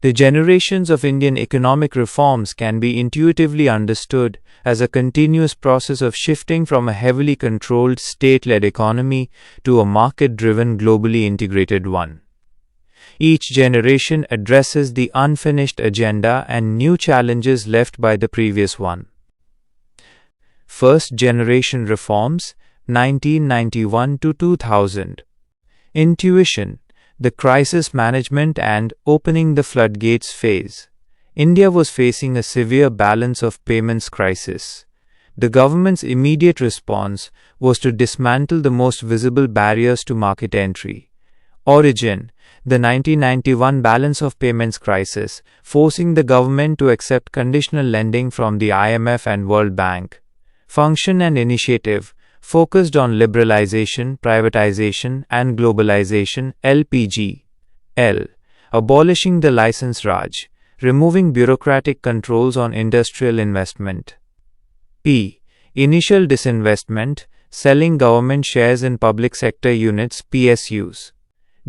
The generations of Indian economic reforms can be intuitively understood as a continuous process of shifting from a heavily controlled state-led economy to a market-driven, globally integrated one. Each generation addresses the unfinished agenda and new challenges left by the previous one. First generation reforms, 1991 to 2000. Intuition, the crisis management and opening the floodgates phase. India was facing a severe balance of payments crisis. The government's immediate response was to dismantle the most visible barriers to market entry. Origin, the 1991 balance of payments crisis, forcing the government to accept conditional lending from the IMF and World Bank. Function and initiative, focused on liberalization, privatization, and globalization. LPG. L. Abolishing the license Raj, removing bureaucratic controls on industrial investment. P. Initial disinvestment, selling government shares in public sector units PSUs.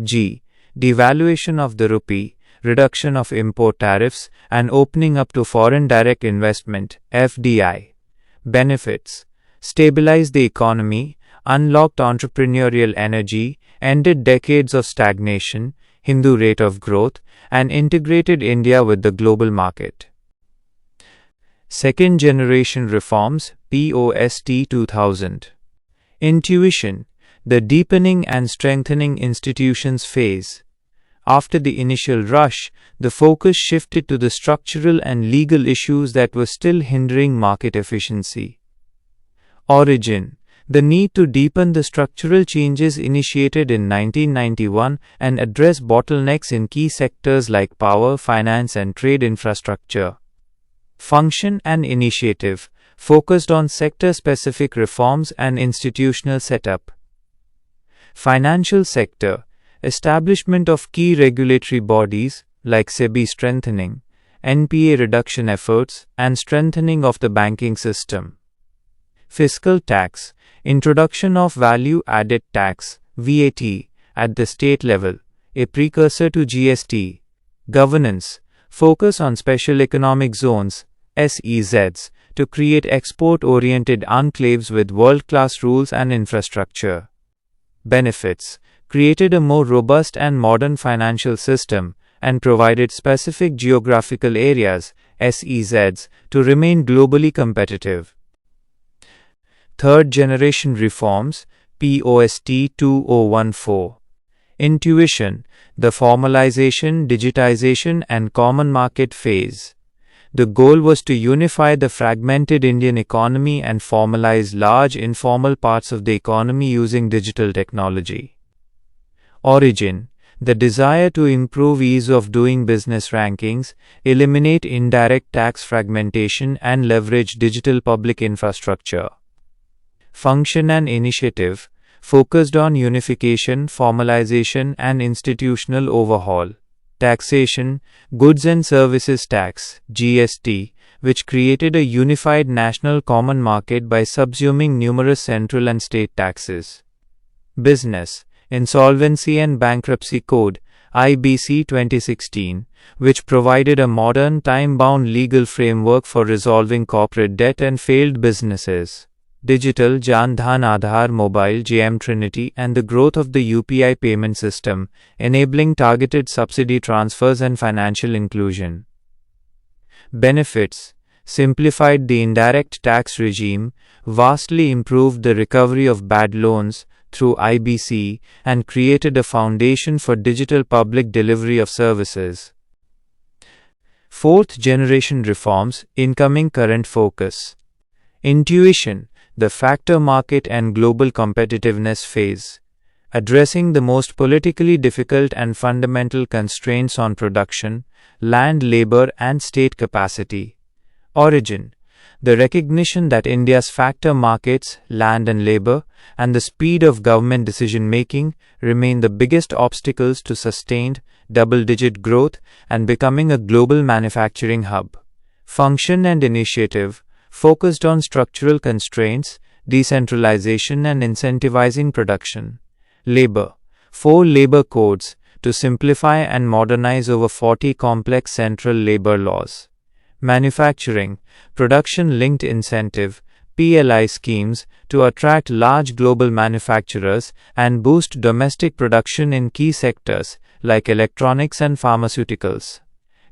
G. Devaluation of the rupee, reduction of import tariffs, and opening up to foreign direct investment FDI. Benefits: stabilized the economy, unlocked entrepreneurial energy, ended decades of stagnation, Hindu rate of growth, and integrated India with the global market. Second generation reforms, post 2000. Intuition, the deepening and strengthening institutions phase. After the initial rush, the focus shifted to the structural and legal issues that were still hindering market efficiency. Origin, the need to deepen the structural changes initiated in 1991 and address bottlenecks in key sectors like power, finance, and trade infrastructure. Function and initiative, focused on sector-specific reforms and institutional setup. Financial sector, establishment of key regulatory bodies like SEBI strengthening, NPA reduction efforts, and strengthening of the banking system. Fiscal tax, introduction of value-added tax (VAT) at the state level, a precursor to GST. Governance, focus on special economic zones (SEZs) to create export-oriented enclaves with world-class rules and infrastructure. Benefits, created a more robust and modern financial system and provided specific geographical areas (SEZs) to remain globally competitive. Third generation reforms, post 2014. Intuition, the formalization, digitization, and common market phase. The goal was to unify the fragmented Indian economy and formalize large informal parts of the economy using digital technology. Origin, the desire to improve ease of doing business rankings, eliminate indirect tax fragmentation, and leverage digital public infrastructure. Function and initiative, focused on unification, formalization, and institutional overhaul. Taxation, Goods and Services Tax (GST), which created a unified national common market by subsuming numerous central and state taxes. Business, Insolvency and Bankruptcy Code (IBC 2016), which provided a modern, time-bound legal framework for resolving corporate debt and failed businesses. Digital, Jan Dhan Aadhaar Mobile (JM Trinity), and the growth of the UPI payment system, enabling targeted subsidy transfers and financial inclusion. Benefits, simplified the indirect tax regime, vastly improved the recovery of bad loans through IBC, and created a foundation for digital public delivery of services. Fourth generation reforms, incoming current focus. Intuition, the factor market and global competitiveness phase, addressing the most politically difficult and fundamental constraints on production, land, labor, and state capacity. Origin, the recognition that India's factor markets, land and labor, and the speed of government decision-making remain the biggest obstacles to sustained, double-digit growth and becoming a global manufacturing hub. Function and initiative, focused on structural constraints, decentralization and incentivizing production. Labor, 4 labor codes to simplify and modernize over 40 complex central labor laws. Manufacturing, production-linked incentive (PLI) schemes to attract large global manufacturers and boost domestic production in key sectors like electronics and pharmaceuticals.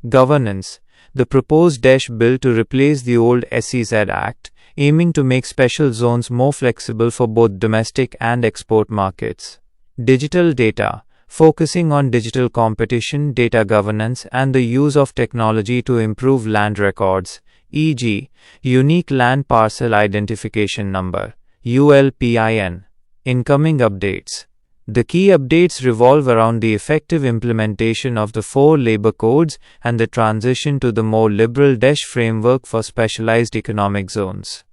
Governance, the proposed DESH bill to replace the old SEZ Act, aiming to make special zones more flexible for both domestic and export markets. Digital data, focusing on digital competition, data governance, and the use of technology to improve land records, e.g., Unique Land Parcel Identification Number (ULPIN). Incoming updates. The key updates revolve around the effective implementation of the 4 labor codes and the transition to the more liberal DESH framework for specialized economic zones.